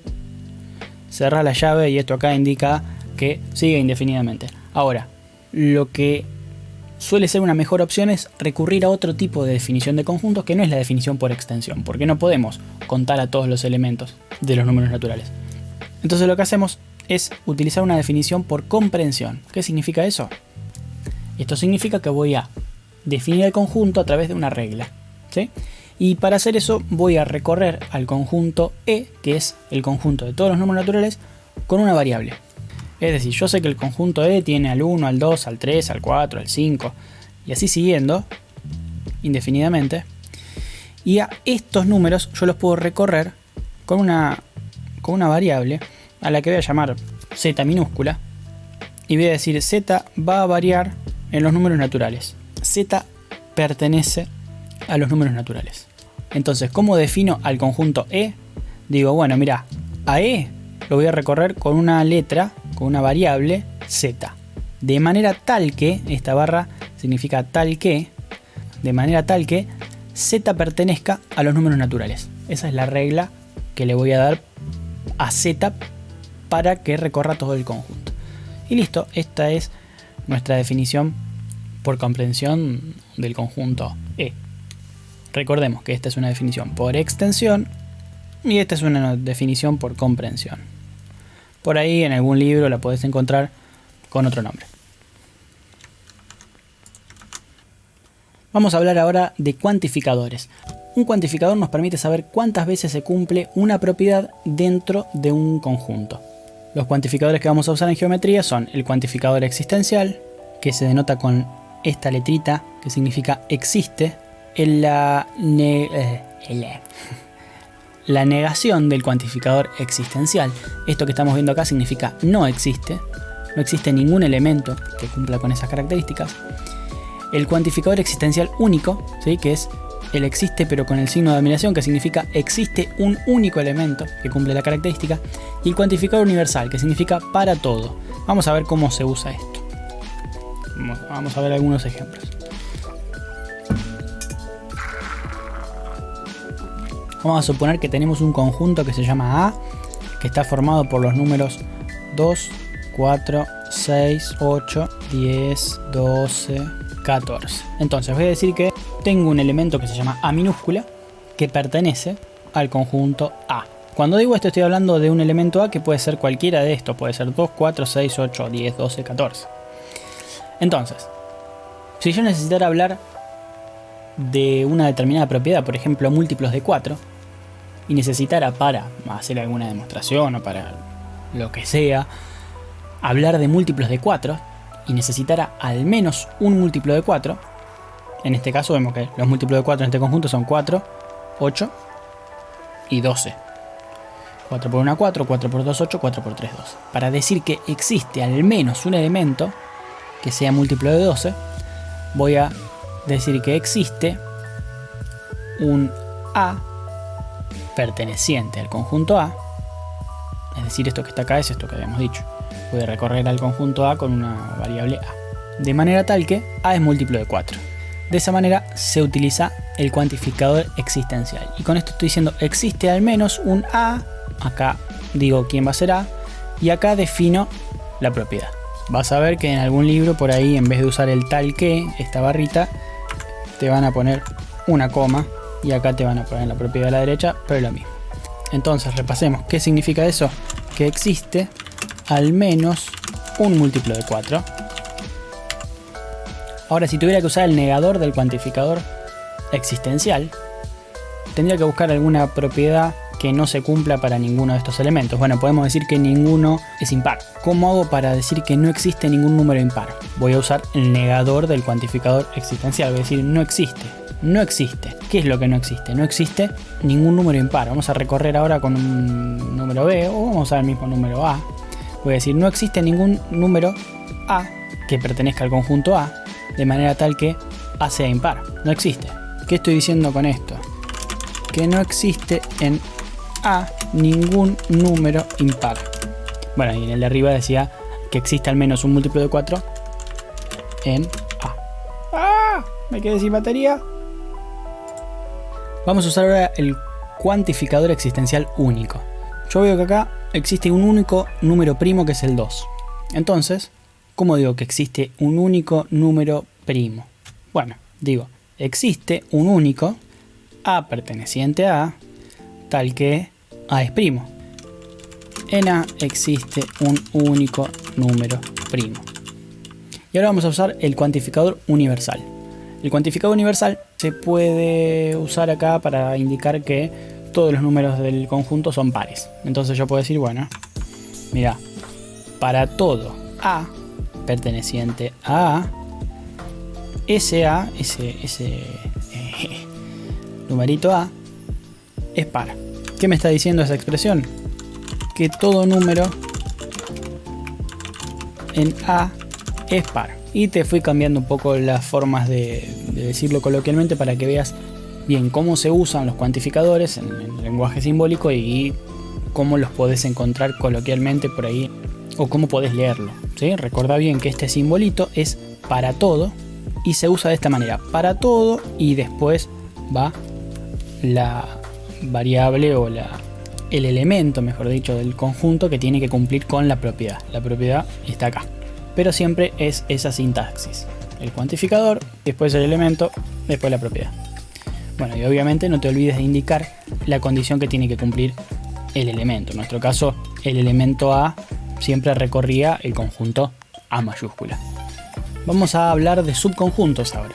cerrar la llave y esto acá indica que sigue indefinidamente. Ahora, lo que suele ser una mejor opción es recurrir a otro tipo de definición de conjuntos que no es la definición por extensión, porque no podemos contar a todos los elementos de los números naturales. Entonces lo que hacemos es utilizar una definición por comprensión. ¿Qué significa eso? Esto significa que voy a definir el conjunto a través de una regla, ¿sí? Y para hacer eso voy a recorrer al conjunto E, que es el conjunto de todos los números naturales, con una variable. Es decir, yo sé que el conjunto E tiene al 1, al 2, al 3, al 4, al 5, y así siguiendo, indefinidamente. Y a estos números yo los puedo recorrer con una variable a la que voy a llamar z minúscula. Y voy a decir z va a variar en los números naturales. Z pertenece a los números naturales. Entonces, ¿cómo defino al conjunto E? Digo, bueno, mira, a E lo voy a recorrer con una letra, con una variable z. De manera tal que, esta barra significa tal que, de manera tal que z pertenezca a los números naturales. Esa es la regla que le voy a dar a z para que recorra todo el conjunto. Y listo, esta es nuestra definición por comprensión del conjunto E. Recordemos que esta es una definición por extensión y esta es una definición por comprensión. Por ahí en algún libro la podés encontrar con otro nombre. Vamos a hablar ahora de cuantificadores. Un cuantificador nos permite saber cuántas veces se cumple una propiedad dentro de un conjunto. Los cuantificadores que vamos a usar en geometría son el cuantificador existencial, que se denota con esta letrita que significa existe. La negación del cuantificador existencial. Esto que estamos viendo acá significa no existe. No existe ningún elemento que cumpla con esas características. El cuantificador existencial único, ¿sí? Que es el existe pero con el signo de admiración, que significa existe un único elemento que cumple la característica, y el cuantificador universal, que significa para todo. Vamos a ver cómo se usa esto. Vamos a ver algunos ejemplos. Vamos a suponer que tenemos un conjunto que se llama A, que está formado por los números 2, 4, 6, 8, 10, 12, 14. Entonces voy a decir que tengo un elemento que se llama A minúscula que pertenece al conjunto A. Cuando digo esto estoy hablando de un elemento A que puede ser cualquiera de estos, puede ser 2, 4, 6, 8, 10, 12, 14. Entonces, si yo necesitara hablar de una determinada propiedad, por ejemplo múltiplos de 4, y necesitara para hacer alguna demostración o para lo que sea, hablar de múltiplos de 4, y necesitara al menos un múltiplo de 4, en este caso vemos que los múltiplos de 4 en este conjunto son 4, 8 y 12. 4 por 1, 4, 4 por 2, 8, 4 por 3, 12. Para decir que existe al menos un elemento que sea múltiplo de 12, voy a decir que existe un A perteneciente al conjunto A, es decir, esto que está acá es esto que habíamos dicho. Voy a recorrer al conjunto A con una variable A, de manera tal que A es múltiplo de 4. De esa manera se utiliza el cuantificador existencial. Y con esto estoy diciendo existe al menos un A, acá digo quién va a ser A, y acá defino la propiedad. Vas a ver que en algún libro por ahí, en vez de usar el tal que, esta barrita, te van a poner una coma y acá te van a poner la propiedad a la derecha, pero es lo mismo. Entonces repasemos, ¿qué significa eso? Que existe al menos un múltiplo de 4. Ahora, si tuviera que usar el negador del cuantificador existencial, tendría que buscar alguna propiedad que no se cumpla para ninguno de estos elementos. Bueno, podemos decir que ninguno es impar. ¿Cómo hago para decir que no existe ningún número impar? Voy a usar el negador del cuantificador existencial. Voy a decir no existe. No existe. ¿Qué es lo que no existe? No existe ningún número impar. Vamos a recorrer ahora con un número B o vamos a usar el mismo número A. Voy a decir no existe ningún número A que pertenezca al conjunto A, de manera tal que A sea impar. No existe. ¿Qué estoy diciendo con esto? Que no existe en A ningún número impar. Bueno, y en el de arriba decía que existe al menos un múltiplo de 4 en A. ¡Ah! Me quedé sin batería. Vamos a usar ahora el cuantificador existencial único. Yo veo que acá existe un único número primo que es el 2. Entonces, ¿cómo digo que existe un único número primo? Bueno, digo, existe un único A perteneciente a A, tal que A es primo. En A existe un único número primo. Y ahora vamos a usar el cuantificador universal. El cuantificador universal se puede usar acá para indicar que todos los números del conjunto son pares. Entonces yo puedo decir, bueno, mira, para todo A perteneciente a A, ese A, ese numerito A, es par. ¿Qué me está diciendo esa expresión? Que todo número en A es par. Y te fui cambiando un poco las formas de decirlo coloquialmente para que veas bien cómo se usan los cuantificadores en el lenguaje simbólico y cómo los podés encontrar coloquialmente por ahí o cómo podés leerlo, ¿sí? Recordá bien que este simbolito es para todo y se usa de esta manera, para todo, y después va la variable o el elemento, mejor dicho, del conjunto que tiene que cumplir con la propiedad. La propiedad está acá, pero siempre es esa sintaxis: el cuantificador, después el elemento, después la propiedad. Bueno, y obviamente no te olvides de indicar la condición que tiene que cumplir el elemento. En nuestro caso, el elemento A siempre recorría el conjunto A mayúscula. Vamos a hablar de subconjuntos ahora.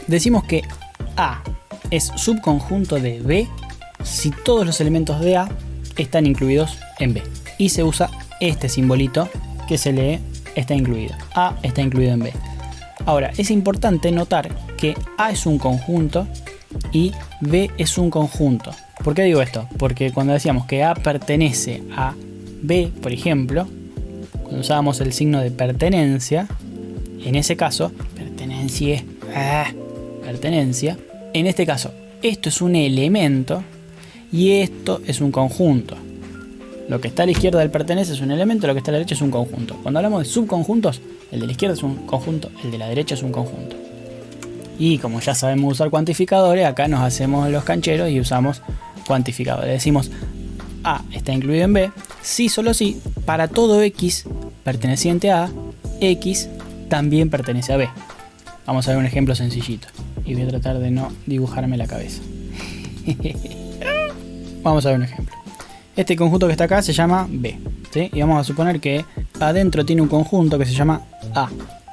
Decimos que A es subconjunto de B si todos los elementos de A están incluidos en B. Y se usa este simbolito que se lee está incluido. A está incluido en B. Ahora, es importante notar que A es un conjunto y B es un conjunto. ¿Por qué digo esto? Porque cuando decíamos que A pertenece a B, por ejemplo, cuando usábamos el signo de pertenencia, en ese caso, pertenencia, En este caso, esto es un elemento y esto es un conjunto. Lo que está a la izquierda del pertenece es un elemento, lo que está a la derecha es un conjunto. Cuando hablamos de subconjuntos, el de la izquierda es un conjunto, el de la derecha es un conjunto. Y como ya sabemos usar cuantificadores, acá nos hacemos los cancheros y usamos cuantificadores. Decimos A está incluido en B, si solo si, para todo X perteneciente a A, X también pertenece a B. Vamos a ver un ejemplo sencillito. Y voy a tratar de no dibujarme la cabeza. Vamos a ver un ejemplo. Este conjunto que está acá se llama B, ¿sí? Y vamos a suponer que adentro tiene un conjunto que se llama A,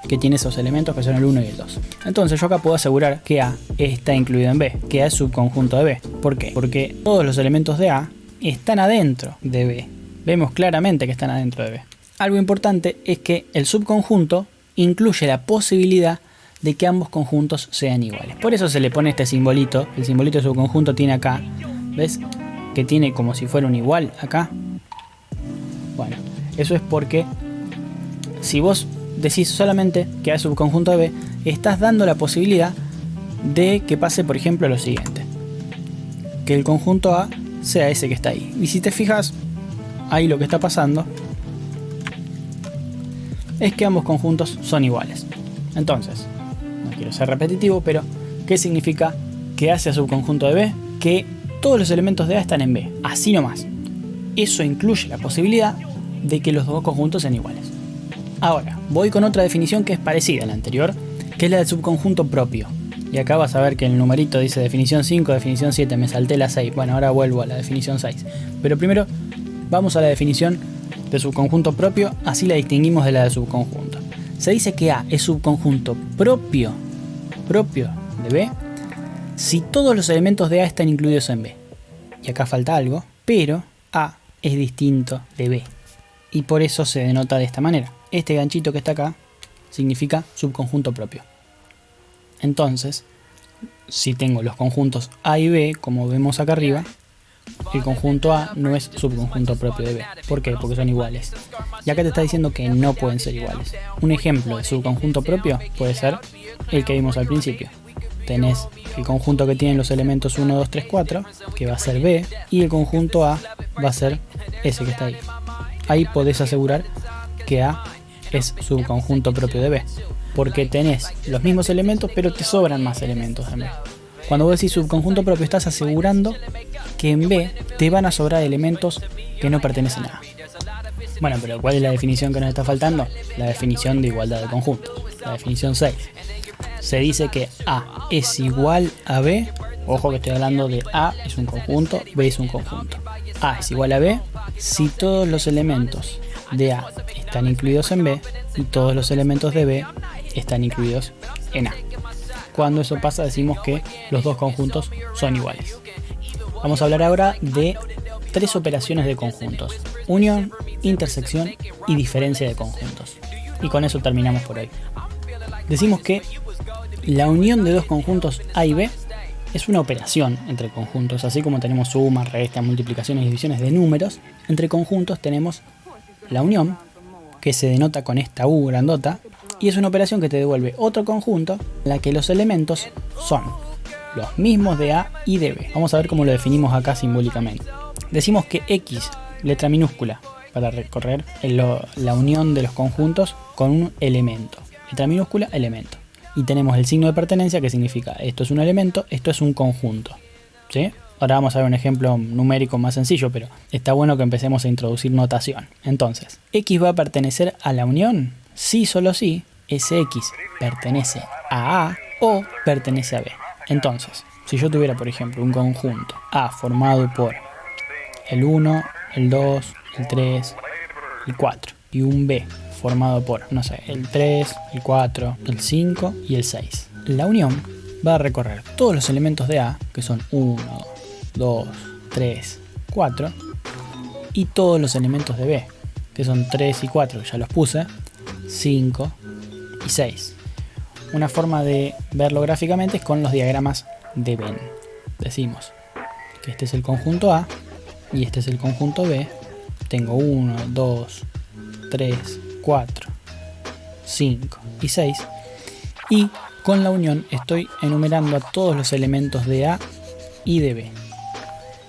que tiene esos elementos que son el 1 y el 2. Entonces yo acá puedo asegurar que A está incluido en B, que A es subconjunto de B. ¿Por qué? Porque todos los elementos de A están adentro de B. Vemos claramente que están adentro de B. Algo importante es que el subconjunto incluye la posibilidad de que ambos conjuntos sean iguales. Por eso se le pone este simbolito. El simbolito de subconjunto tiene acá, ¿ves? Que tiene como si fuera un igual acá. Bueno, eso es porque si vos decís solamente que A es subconjunto de B, estás dando la posibilidad de que pase, por ejemplo, lo siguiente: que el conjunto A sea ese que está ahí. Y si te fijas, ahí lo que está pasando es que ambos conjuntos son iguales. Entonces, no quiero ser repetitivo, pero ¿qué significa que A sea subconjunto de B? Que todos los elementos de A están en B, así nomás. Eso incluye la posibilidad de que los dos conjuntos sean iguales. Ahora, voy con otra definición que es parecida a la anterior, que es la del subconjunto propio. Y acá vas a ver que el numerito dice definición 5, definición 7, me salté la 6. Bueno, ahora vuelvo a la definición 6. Pero primero vamos a la definición de subconjunto propio, así la distinguimos de la de subconjunto. Se dice que A es subconjunto propio de B si todos los elementos de A están incluidos en B. Y acá falta algo, pero A es distinto de B. Y por eso se denota de esta manera. Este ganchito que está acá significa subconjunto propio. Entonces, si tengo los conjuntos A y B, como vemos acá arriba, el conjunto A no es subconjunto propio de B. ¿Por qué? Porque son iguales. Y acá te está diciendo que no pueden ser iguales. Un ejemplo de subconjunto propio puede ser el que vimos al principio. Tenés el conjunto que tienen los elementos 1, 2, 3, 4, que va a ser B, y el conjunto A va a ser ese que está ahí. Ahí podés asegurar que A es subconjunto propio de B, porque tenés los mismos elementos, pero te sobran más elementos en B. Cuando vos decís subconjunto propio, estás asegurando que en B te van a sobrar elementos que no pertenecen a A. Bueno, pero ¿cuál es la definición que nos está faltando? La definición de igualdad de conjuntos, la definición 6. Se dice que A es igual a B. Ojo que estoy hablando de A es un conjunto, B es un conjunto. A es igual a B si todos los elementos de A están incluidos en B y todos los elementos de B están incluidos en A. Cuando eso pasa, decimos que los dos conjuntos son iguales. Vamos a hablar ahora de 3 operaciones de conjuntos: unión, intersección y diferencia de conjuntos. Y con eso terminamos por hoy. Decimos que la unión de dos conjuntos A y B es una operación entre conjuntos. Así como tenemos suma, resta, multiplicaciones y divisiones de números, entre conjuntos tenemos la unión, que se denota con esta U grandota, y es una operación que te devuelve otro conjunto en la que los elementos son los mismos de A y de B. Vamos a ver cómo lo definimos acá simbólicamente. Decimos que X, letra minúscula, para recorrer la unión de los conjuntos con un elemento. Letra minúscula, elemento. Y tenemos el signo de pertenencia, que significa esto es un elemento, esto es un conjunto. ¿Sí? Ahora vamos a ver un ejemplo numérico más sencillo, pero está bueno que empecemos a introducir notación. Entonces, X va a pertenecer a la unión si solo si ese X pertenece a A o pertenece a B. Entonces, si yo tuviera, por ejemplo, un conjunto A formado por el 1, el 2, el 3, el 4 y un B formado por, no sé, el 3, el 4, el 5 y el 6. La unión va a recorrer todos los elementos de A, que son 1, 2, 3, 4, y todos los elementos de B, que son 3 y 4, ya los puse, 5 y 6. Una forma de verlo gráficamente es con los diagramas de Venn. Decimos que este es el conjunto A y este es el conjunto B. Tengo 1, 2, 3, 4, 5 y 6. Y Con la unión estoy enumerando a todos los elementos de A y de B.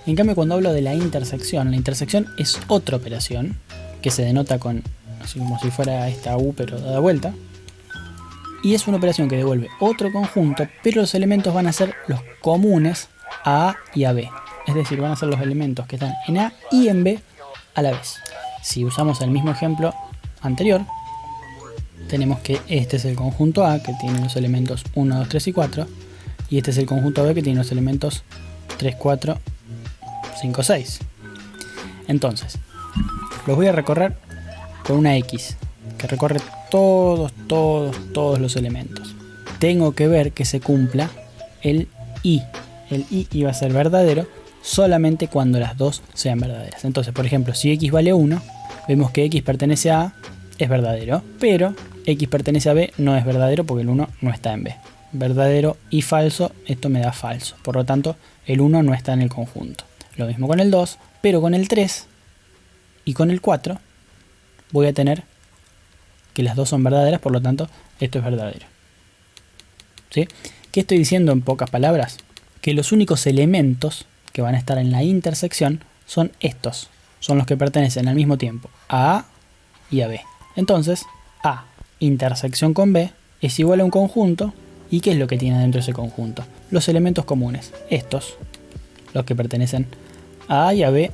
En cambio, cuando hablo de la intersección es otra operación que se denota con, así como si fuera esta U pero dada vuelta. Y es una operación que devuelve otro conjunto, pero los elementos van a ser los comunes a A y a B. Es decir, van a ser los elementos que están en A y en B a la vez. Si usamos el mismo ejemplo anterior, tenemos que este es el conjunto A, que tiene los elementos 1, 2, 3 y 4. Y este es el conjunto B, que tiene los elementos 3, 4, 5, 6. Entonces, los voy a recorrer con una X, que recorre todos los elementos. Tengo que ver que se cumpla el I. El I iba a ser verdadero solamente cuando las dos sean verdaderas. Entonces, por ejemplo, si X vale 1, vemos que X pertenece a A, es verdadero, pero X pertenece a B no es verdadero porque el 1 no está en B. Verdadero y falso, esto me da falso. Por lo tanto, el 1 no está en el conjunto. Lo mismo con el 2, pero con el 3 y con el 4 voy a tener que las dos son verdaderas, por lo tanto, esto es verdadero. ¿Sí? ¿Qué estoy diciendo en pocas palabras? Que los únicos elementos que van a estar en la intersección son estos. Son los que pertenecen al mismo tiempo a A y a B. Entonces, A intersección con B es igual a un conjunto. ¿Y qué es lo que tiene dentro de ese conjunto? Los elementos comunes. Estos, los que pertenecen a A y a B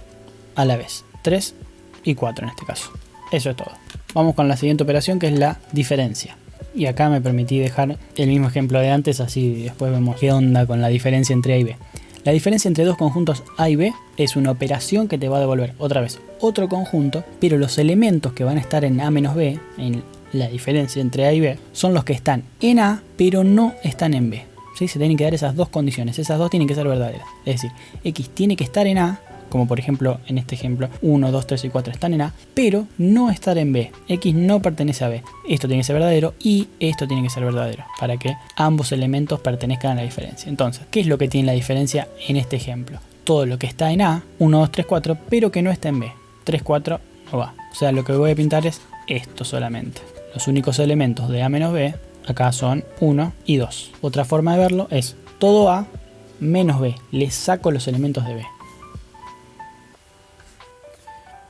a la vez. 3 y 4 en este caso. Eso es todo. Vamos con la siguiente operación, que es la diferencia. Y acá me permití dejar el mismo ejemplo de antes, así después vemos qué onda con la diferencia entre A y B. La diferencia entre dos conjuntos A y B es una operación que te va a devolver otra vez otro conjunto, pero los elementos que van a estar en A menos B, en la diferencia entre A y B, son los que están en A, pero no están en B. ¿Sí? Se tienen que dar esas dos condiciones, esas dos tienen que ser verdaderas. Es decir, X tiene que estar en A, como por ejemplo en este ejemplo 1, 2, 3 y 4 están en A, pero no estar en B. X no pertenece a B. Esto tiene que ser verdadero y esto tiene que ser verdadero para que ambos elementos pertenezcan a la diferencia. Entonces, ¿qué es lo que tiene la diferencia en este ejemplo? Todo lo que está en A, 1, 2, 3, 4, pero que no está en B. 3, 4 no va. O sea, lo que voy a pintar es esto solamente. Los únicos elementos de A menos B acá son 1 y 2. Otra forma de verlo es todo A menos B. Le saco los elementos de B.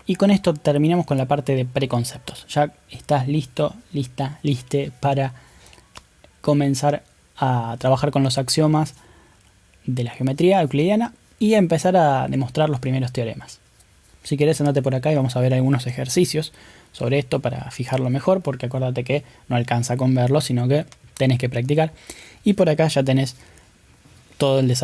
Y con esto terminamos con la parte de preconceptos. Ya estás listo, liste para comenzar a trabajar con los axiomas de la geometría euclidiana y a empezar a demostrar los primeros teoremas. Si querés, andate por acá y vamos a ver algunos ejercicios sobre esto para fijarlo mejor, porque acuérdate que no alcanza con verlo, sino que tenés que practicar. Y por acá ya tenés todo el desarrollo